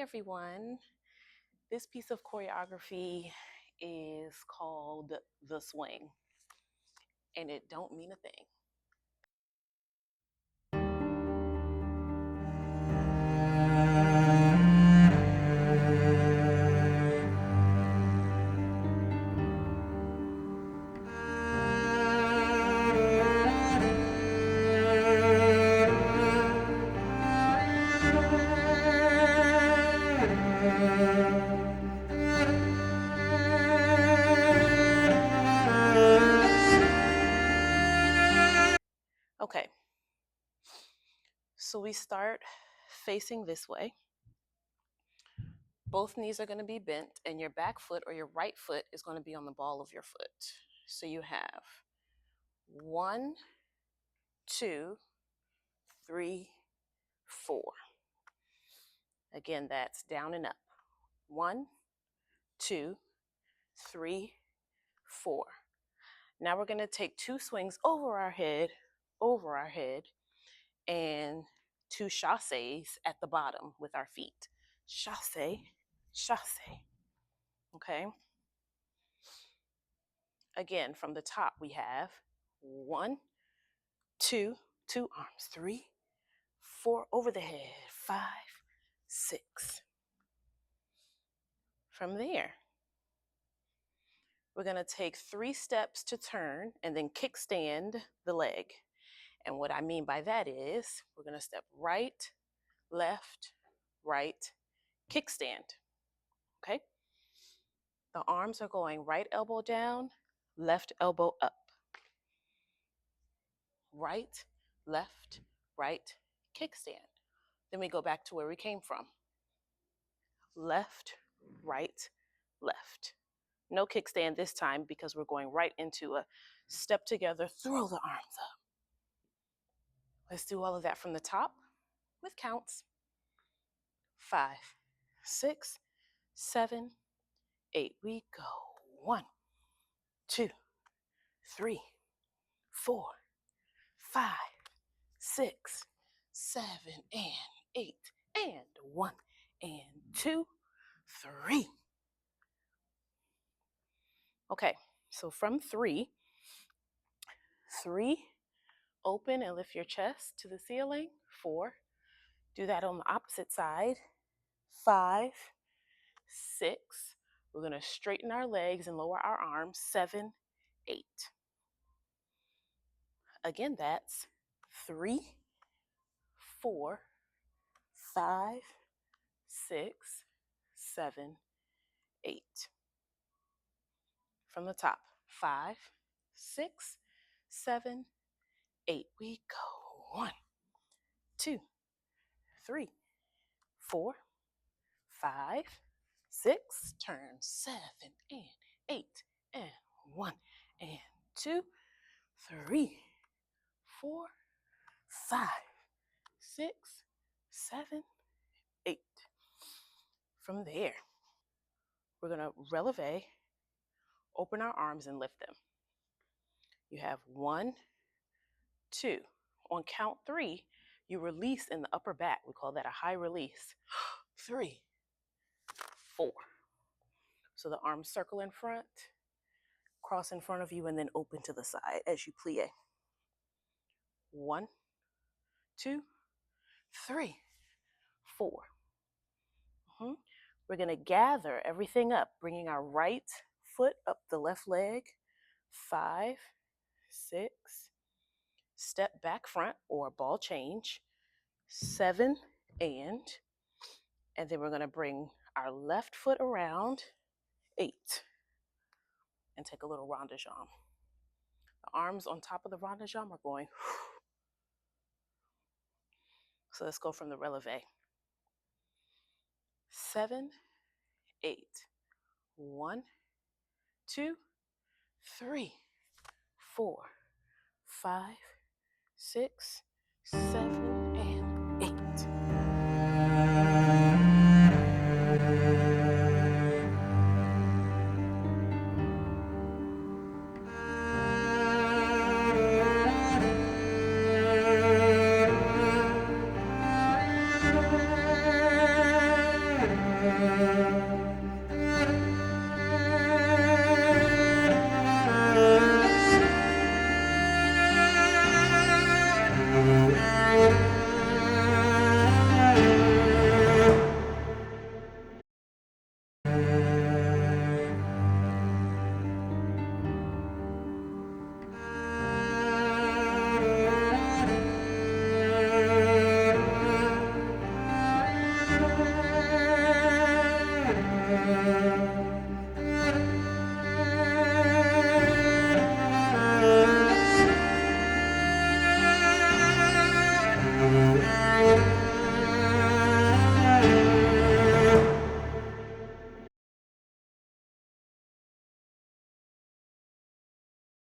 everyone. This piece of choreography is called The Swing, and it don't mean a thing. Okay, so we start facing this way. Both knees are going to be bent, and your back foot or your right foot is going to be on the ball of your foot. So you have 1, 2, 3, 4. Again, that's down and up. 1, 2, 3, 4. Now we're going to take 2 swings over our head, and 2 chassés at the bottom with our feet. Chassé, chassé. Okay? Again, from the top, we have 1, 2, 2 arms, 3, 4 over the head, 5, 6. From there, we're going to take 3 steps to turn and then kickstand the leg. And what I mean by that is we're going to step right, left, right, kickstand. Okay? The arms are going right elbow down, left elbow up. Right, left, right, kickstand. Then we go back to where we came from. Left, right, left. No kickstand this time because we're going right into a step together, throw the arms up. Let's do all of that from the top with counts. 5, 6, 7, 8. We go. 1, 2, 3, 4, 5, 6, 7, and 8, and 1, and 2, 3. Okay, so from 3, open and lift your chest to the ceiling. 4, do that on the opposite side. 5, 6, we're going to straighten our legs and lower our arms. 7, 8. Again, that's 3, 4, 5, 6, 7, 8. From the top. 5, 6, 7, 8. We go. 1, 2, 3, 4, 5, 6. Turn. 7 and 8 and 1 and 2, 3, 4, 5, 6, 7, 8. From there, we're going to releve, open our arms and lift them. You have 1, 2. On count 3, you release in the upper back. We call that a high release. 3, 4. So the arms circle in front, cross in front of you, and then open to the side as you plie. 1, 2, 3, 4. We're going to gather everything up, bringing our right foot up the left leg. 5, 6. Step back front or ball change. 7, and then we're going to bring our left foot around. 8, and take a little rond de jambe. The arms on top of the rond de jambe are going. So let's go from the releve. 7, 8. 1, 2, 3, 4, 5, 6, 7.